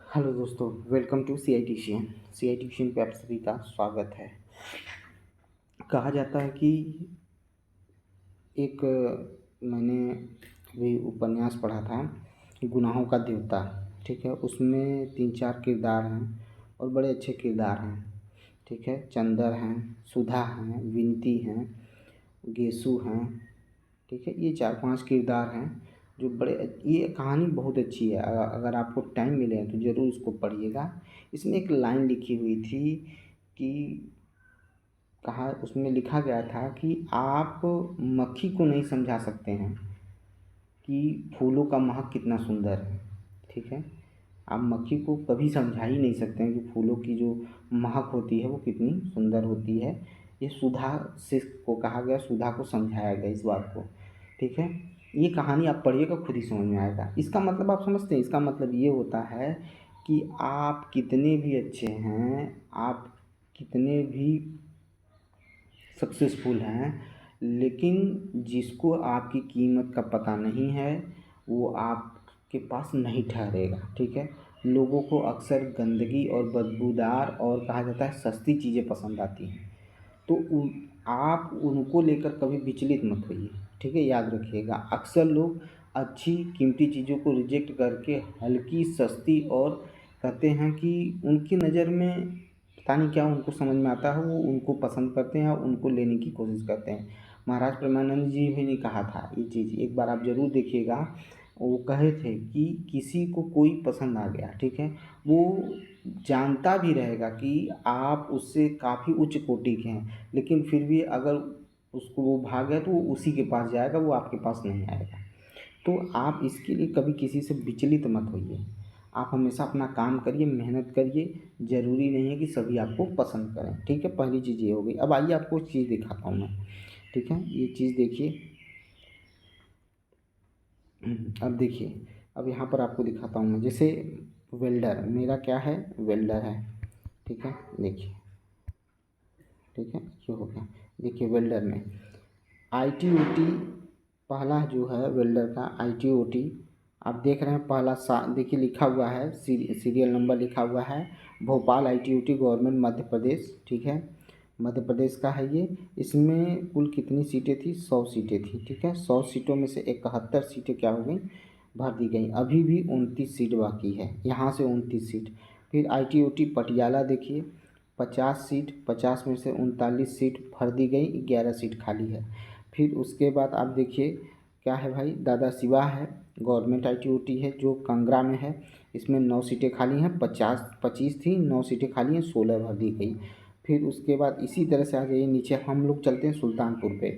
Hello दोस्तों, welcome to C I tuition. C I tuition पे आप सभी का स्वागत है। कहा जाता है कि एक मैंने अभी उपन्यास पढ़ा था, गुनाहों का देवता। ठीक है, उसमें 3-4 किरदार हैं और बड़े अच्छे किरदार हैं। ठीक है, चंदर हैं, सुधा हैं, विनती हैं, गेसु हैं। ठीक है, ये 4-5 किरदार हैं जो बड़े ये कहानी बहुत अच्छी है। अगर आपको टाइम मिले तो ज़रूर इसको पढ़िएगा। इसमें एक लाइन लिखी हुई थी कि कहा उसमें लिखा गया था कि आप मक्खी को नहीं समझा सकते हैं कि फूलों का महक कितना सुंदर है। ठीक है, आप मक्खी को कभी समझा ही नहीं सकते हैं कि फूलों की जो महक होती है वो कितनी सुंदर होती है। ये सुधा से को कहा गया, सुधा को समझाया गया इस बात को। ठीक है, ये कहानी आप पढ़िएगा, खुद ही समझ में आएगा। इसका मतलब आप समझते हैं, इसका मतलब ये होता है कि आप कितने भी अच्छे हैं, आप कितने भी सक्सेसफुल हैं, लेकिन जिसको आपकी कीमत का पता नहीं है वो आपके पास नहीं ठहरेगा। ठीक है, लोगों को अक्सर गंदगी और बदबूदार और कहा जाता है सस्ती चीज़ें पसंद आती हैं। तो आप उनको लेकर कभी विचलित मत होइए। ठीक है, याद रखिएगा, अक्सर लोग अच्छी कीमती चीज़ों को रिजेक्ट करके हल्की सस्ती और कहते हैं कि उनकी नज़र में पता नहीं क्या उनको समझ में आता है, वो उनको पसंद करते हैं और उनको लेने की कोशिश करते हैं। महाराज प्रेमानंद जी भी ने कहा था ये चीज़, एक बार आप ज़रूर देखिएगा। वो कहे थे कि किसी को कोई पसंद आ गया, ठीक है, वो जानता भी रहेगा कि आप उससे काफ़ी उच्च कोटि के हैं, लेकिन फिर भी अगर उसको वो भाग गया तो वो उसी के पास जाएगा, वो आपके पास नहीं आएगा। तो आप इसके लिए कभी किसी से विचलित मत होइए। आप हमेशा अपना काम करिए, मेहनत करिए। ज़रूरी नहीं है कि सभी आपको पसंद करें। ठीक है, पहली चीज़ ये हो गई। अब आइए आपको एक चीज़ दिखाता हूँ मैं। ठीक है, ये चीज़ देखिए। अब देखिए, अब यहाँ पर आपको दिखाता हूँ मैं। जैसे वेल्डर, मेरा क्या है, वेल्डर है। ठीक है, देखिए। ठीक है, ये हो गया। देखिए वेल्डर में आई टी ओ टी, पहला जो है वेल्डर का आई टी ओ टी, आप देख रहे हैं पहला देखिए लिखा हुआ है, सीरियल नंबर लिखा हुआ है, Bhopal I T O T government Madhya Pradesh. ठीक है, मध्य प्रदेश का है ये। इसमें कुल कितनी सीटें थी, 100 सीटें थी। ठीक है, 100 सीटों में से 71 सीटें क्या हो गई, भर दी गई। अभी भी 29 सीट बाकी है, यहाँ से 29 सीट। फिर I T O T Patiala देखिए, 50 सीट, 50 में से 39 सीट भर दी गई, 11 सीट खाली है। फिर उसके बाद आप देखिए क्या है भाई, दादा शिवा है, government I T O T है जो कांगड़ा में है। इसमें 9 सीटें खाली हैं, 25 थी, 9 सीटें खाली हैं, 16 भर दी गई। फिर उसके बाद इसी तरह से आ जाइए नीचे, हम लोग चलते हैं सुल्तानपुर पे।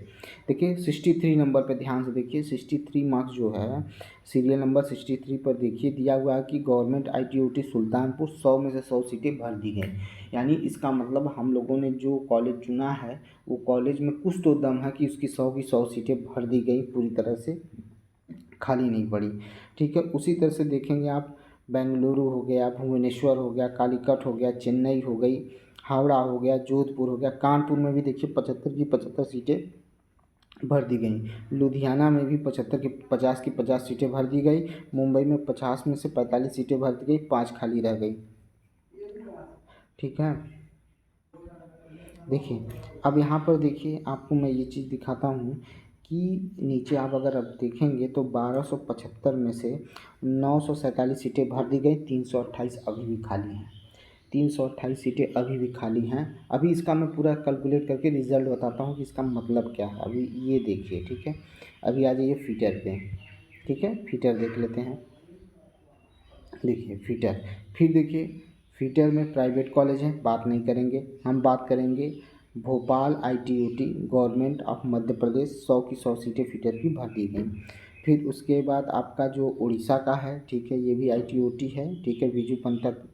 देखिए 63 नंबर पे ध्यान से देखिए, 63 मार्क्स जो है, सीरियल नंबर 63 पर देखिए दिया हुआ है कि government I T O T Sultanpur 100 में से 100 सीटें भर दी गई। यानी इसका मतलब हम लोगों ने जो कॉलेज चुना है वो कॉलेज में कुछ तो दम है कि उसकी 100 की 100 सीटें भर दी गई, पूरी तरह से खाली नहीं पड़ी। ठीक है, उसी तरह से देखेंगे आप, बेंगलुरु हो गया, भुवनेश्वर हो गया, कालीकट हो गया, चेन्नई हो गई, हावड़ा हो गया, जोधपुर हो गया, कानपुर में भी देखिए 75 की 75 सीटें भर दी गई। लुधियाना में भी 75 की 50 सीटें भर दी गई। मुंबई में 50 में से 45 सीटें भर दी गई, 5 खाली रह गई। ठीक है, देखिए अब यहाँ पर देखिए आपको मैं ये चीज़ दिखाता हूँ कि नीचे आप अगर अब देखेंगे तो 1275 में से 947 सीटें भर दी गई, 328 अभी भी खाली हैं। 328 सीटें अभी भी खाली हैं। अभी इसका मैं पूरा कैलकुलेट करके रिज़ल्ट बताता हूँ कि इसका मतलब क्या है। अभी ये देखिए, ठीक है, अभी आ जाइए फीटर पे। ठीक है, फीटर देख लेते हैं। देखिए फीटर, फिर देखिए फीटर में प्राइवेट कॉलेज है, बात नहीं करेंगे। हम बात करेंगे Bhopal I T O T government of Madhya Pradesh, 100 की 100 सीटें फीटर की भर दी गई। फिर उसके बाद आपका जो उड़ीसा का है, ठीक है, ये भी आई टी ओ टी है। ठीक है, बीजू पंथक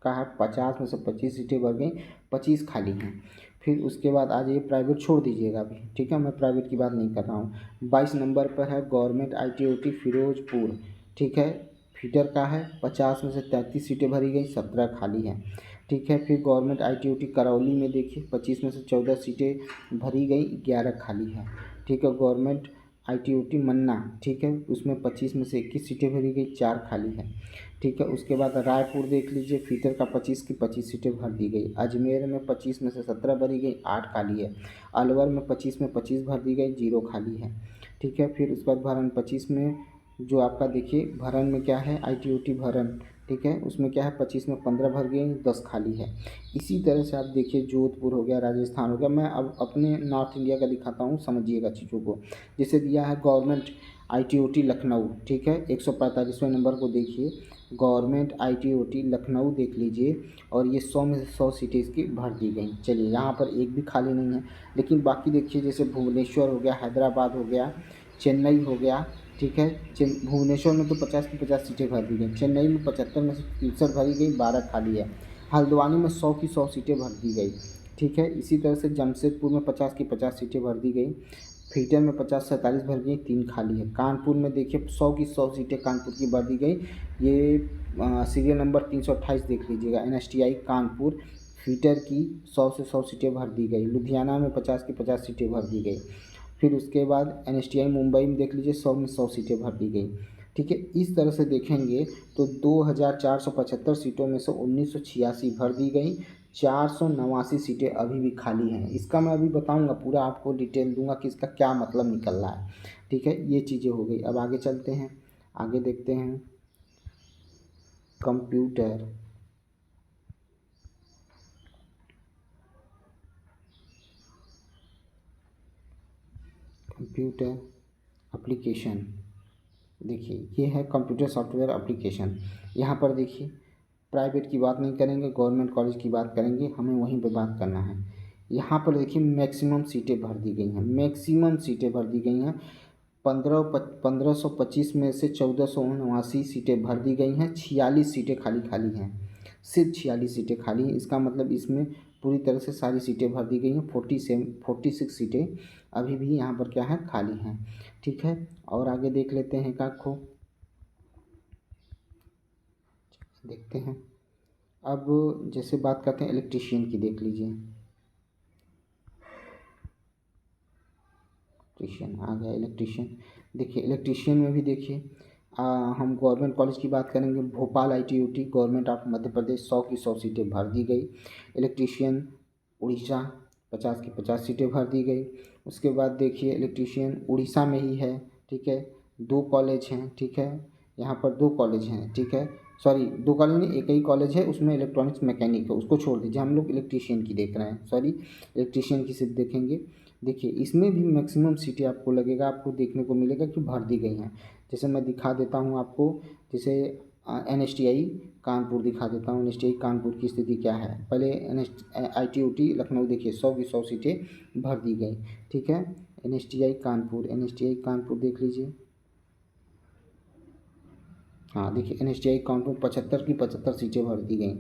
का है, 50 में से 25 सीटें भर गई, 25 खाली हैं। फिर उसके बाद आ जाइए, प्राइवेट छोड़ दीजिएगा अभी। ठीक है, मैं प्राइवेट की बात नहीं कर रहा हूँ। 22 नंबर पर है government I T O T Firozpur. ठीक है, फीटर का है, 50 में से 33 सीटें भरी गई, 17 खाली हैं। ठीक है, फिर government I T O T Karauli में देखिए 25 में से 14 सीटें भरी गई, 11 खाली हैं। ठीक है, गवर्नमेंट ITOT मन्ना, ठीक है, उसमें 25 में से 21 सीटें भरी गई, 4 खाली है, ठीक है। उसके बाद रायपुर देख लीजिए, फीटर का 25 की 25 सीटें भर दी गई। अजमेर में 25 में से 17 भरी गई, 8 खाली है। अलवर में 25 में 25 भर दी गई, 0 खाली है, ठीक है। फिर उसके बाद भरन 25 में जो आपका देखिए भरन में क्या है, ITOT भरन, ठीक है, उसमें क्या है 25 में 15 भर गई, 10 खाली है। इसी तरह से आप देखिए जोधपुर हो गया, राजस्थान हो गया। मैं अब अपने नॉर्थ इंडिया का दिखाता हूँ, समझिएगा चीज़ों को। जैसे दिया है गवर्नमेंट ITOT लखनऊ, ठीक है, 145वें नंबर को देखिए, गवर्नमेंट ITOT लखनऊ देख लीजिए, और ये 100 में से 100 सीटें इसकी भर दी गई। चलिए यहाँ पर एक भी खाली नहीं है, लेकिन बाकी देखिए जैसे भुवनेश्वर हो गया, हैदराबाद हो गया, चेन्नई हो गया, ठीक है। भुवनेश्वर में तो 50 की 50 सीटें भर दी गई, चेन्नई में 75 में से 63 भरी गई, 12 खाली है। हल्द्वानी में 100 की 100 सीटें भर दी गई, ठीक है। इसी तरह से जमशेदपुर में 50 की 50 सीटें भर दी गई, फीटर में 50 47 भर गई, 3 खाली है। कानपुर में देखिए 100 की 100 सीटें कानपुर की भर दी गई। ये सीरियल नंबर 328 देख लीजिएगा, NSTI कानपुर, फीटर की 100 से 100 सीटें भर दी गई। लुधियाना में 50 की 50 सीटें भर दी गई। फिर उसके बाद NSTI मुंबई में देख लीजिए 100 में 100 सीटें भर दी गई, ठीक है। इस तरह से देखेंगे तो 2475 सीटों में से 1986 भर दी गई, 489 सीटें अभी भी खाली हैं। इसका मैं अभी बताऊंगा, पूरा आपको डिटेल दूंगा कि इसका क्या मतलब निकल रहा है, ठीक है। ये चीज़ें हो गई। अब आगे चलते हैं, आगे देखते हैं कंप्यूटर एप्लीकेशन। देखिए ये है कंप्यूटर सॉफ्टवेयर एप्लीकेशन। यहाँ पर देखिए प्राइवेट की बात नहीं करेंगे, गवर्नमेंट कॉलेज की बात करेंगे, हमें वहीं पे बात करना है। यहाँ पर देखिए मैक्सिमम सीटें भर दी गई हैं, मैक्सिमम सीटें भर दी गई हैं। 1525 में से 1479 सीटें भर दी गई हैं, 46 सीटें खाली खाली हैं, सिर्फ 46 सीटें खाली हैं। इसका मतलब इसमें पूरी तरह से सारी सीटें भर दी गई हैं। 46 सीटें अभी भी यहाँ पर क्या है, खाली हैं, ठीक है। और आगे देख लेते हैं एक को, देखते हैं। अब जैसे बात करते हैं इलेक्ट्रीशियन की, देख लीजिए इलेक्ट्रीशियन आ गया। इलेक्ट्रीशियन देखिए, इलेक्ट्रीशियन में भी देखिए हम गवर्नमेंट कॉलेज की बात करेंगे, Bhopal ITOT government of Madhya Pradesh 100 की 100 सीटें भर दी गई। इलेक्ट्रीशियन उड़ीसा 50 की 50 सीटें भर दी गई। उसके बाद देखिए इलेक्ट्रीशियन उड़ीसा में ही है, ठीक है, 2 कॉलेज हैं, ठीक है, यहाँ पर 2 कॉलेज हैं, ठीक है, सॉरी 2 कॉलेज नहीं, एक ही कॉलेज है, उसमें इलेक्ट्रॉनिक्स मैकेनिक है, उसको छोड़ दीजिए, हम लोग इलेक्ट्रीशियन की देख रहे हैं, सॉरी इलेक्ट्रीशियन की सिर्फ देखेंगे। देखिए इसमें भी मैक्सिमम सीटें आपको लगेगा, आपको देखने को मिलेगा कि भर दी गई हैं। जैसे मैं दिखा देता हूँ आपको, जैसे NSTI कानपुर दिखा देता हूँ। NSTI कानपुर की स्थिति क्या है, पहले ITOT लखनऊ देखिए 100 की 100 सीटें भर दी गई, ठीक है। NSTI कानपुर देख लीजिए, हाँ देखिए NSTI कानपुर 75 की 75 सीटें भर दी गई,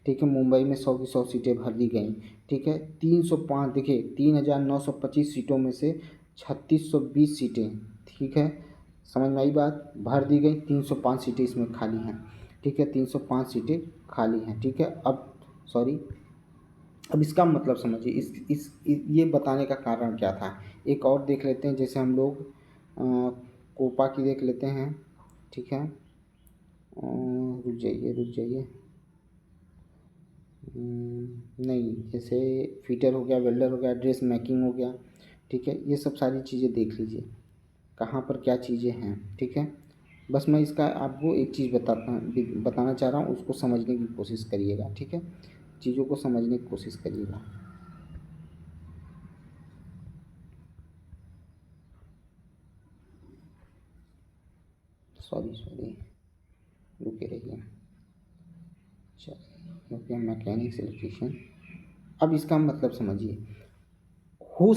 ठीक है। मुंबई में 100 की 100 सीटें भर दी गई, ठीक है। 305 देखिए 3925 सीटों में से 3620 सीटें, ठीक है, समझ में आई बात, भर दी गई। 305 सीटें इसमें खाली हैं, ठीक है, 305 सीटें खाली हैं, ठीक है। अब सॉरी, अब इसका मतलब समझिए, ये बताने का कारण क्या था। एक और देख लेते हैं, जैसे हम लोग कोपा की देख लेते हैं, ठीक है। रुक जाइए नहीं, जैसे फिटर हो गया, वेल्डर हो गया, ड्रेस मेकिंग हो गया, ठीक है, ये सब सारी चीज़ें देख लीजिए कहाँ पर क्या चीज़ें हैं, ठीक है। बस मैं इसका आपको एक चीज़ बताना चाह रहा हूँ, उसको समझने की कोशिश करिएगा, ठीक है, चीज़ों को समझने की कोशिश करिएगा। सॉरी रुके रहिए, चलिए ओके, मैकेनिक्स इलेक्ट्रीशियन। अब इसका मतलब समझिए, हो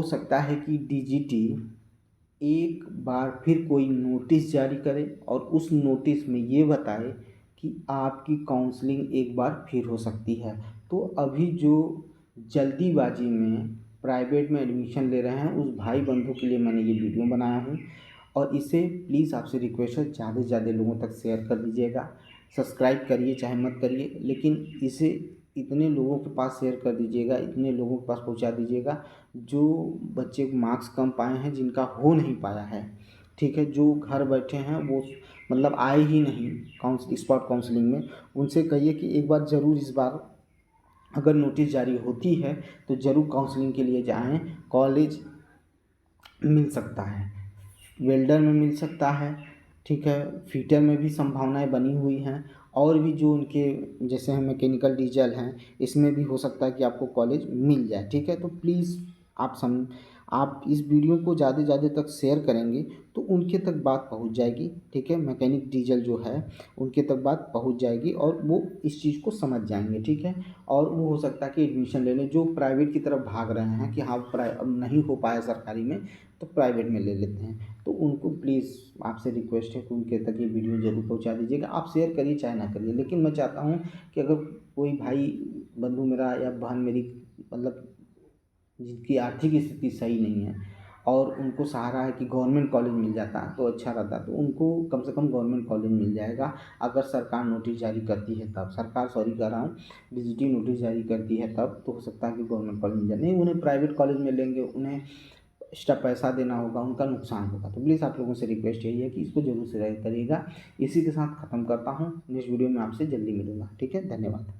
सकता है कि DGT एक बार फिर कोई नोटिस जारी करे और उस नोटिस में ये बताए कि आपकी काउंसलिंग एक बार फिर हो सकती है। तो अभी जो जल्दीबाजी में प्राइवेट में एडमिशन ले रहे हैं, उस भाई बंधु के लिए मैंने ये वीडियो बनाया हूँ, और इसे प्लीज़ आपसे रिक्वेस्ट है ज़्यादा से ज़्यादा लोगों तक शेयर कर दीजिएगा। सब्सक्राइब करिए चाहे मत करिए, लेकिन इसे इतने लोगों के पास शेयर कर दीजिएगा, इतने लोगों के पास पहुंचा दीजिएगा जो बच्चे मार्क्स कम पाए हैं, जिनका हो नहीं पाया है, ठीक है, जो घर बैठे हैं वो मतलब आए ही नहीं स्पॉट काउंसलिंग में, उनसे कहिए कि एक बार ज़रूर इस बार अगर नोटिस जारी होती है तो ज़रूर काउंसलिंग के लिए जाएं। कॉलेज मिल सकता है, वेल्डर में मिल सकता है, ठीक है, फिटर में भी संभावनाएं बनी हुई हैं, और भी जो उनके जैसे हैं मैकेनिकल डीजल हैं, इसमें भी हो सकता है कि आपको कॉलेज मिल जाए, ठीक है। तो प्लीज़ आप इस वीडियो को ज़्यादा से ज़्यादा तक शेयर करेंगे तो उनके तक बात पहुंच जाएगी, ठीक है, मैकेनिक डीजल जो है उनके तक बात पहुंच जाएगी और वो इस चीज़ को समझ जाएंगे, ठीक है। और वो हो सकता है कि एडमिशन ले लें, जो प्राइवेट की तरफ भाग रहे हैं कि हाँ अब नहीं हो पाया सरकारी में तो प्राइवेट में ले लेते हैं, तो उनको प्लीज़ आपसे रिक्वेस्ट है कि उनके तक ये वीडियो ज़रूर पहुंचा दीजिएगा। आप शेयर करिए चाहे ना करिए, लेकिन मैं चाहता हूँ कि अगर कोई भाई बंधु मेरा या बहन मेरी मतलब जिनकी आर्थिक स्थिति सही नहीं है और उनको सहारा है कि गवर्नमेंट कॉलेज मिल जाता तो अच्छा रहता, तो उनको कम से कम गवर्नमेंट कॉलेज मिल जाएगा अगर सरकार नोटिस जारी करती है तब। सरकार सॉरी कह रहा हूँ, विजिटिंग नोटिस जारी करती है तब तो हो सकता है कि गवर्नमेंट कॉलेज मिल जाए, नहीं उन्हें प्राइवेट कॉलेज में लेंगे, उन्हें एक्स्ट्रा पैसा देना होगा, उनका नुकसान होगा। तो प्लीज़ आप लोगों से रिक्वेस्ट यही है कि इसको जरूर शेयर करिएगा। इसी के साथ ख़त्म करता हूँ, नेक्स्ट वीडियो में आपसे जल्दी मिलूँगा, ठीक है, धन्यवाद।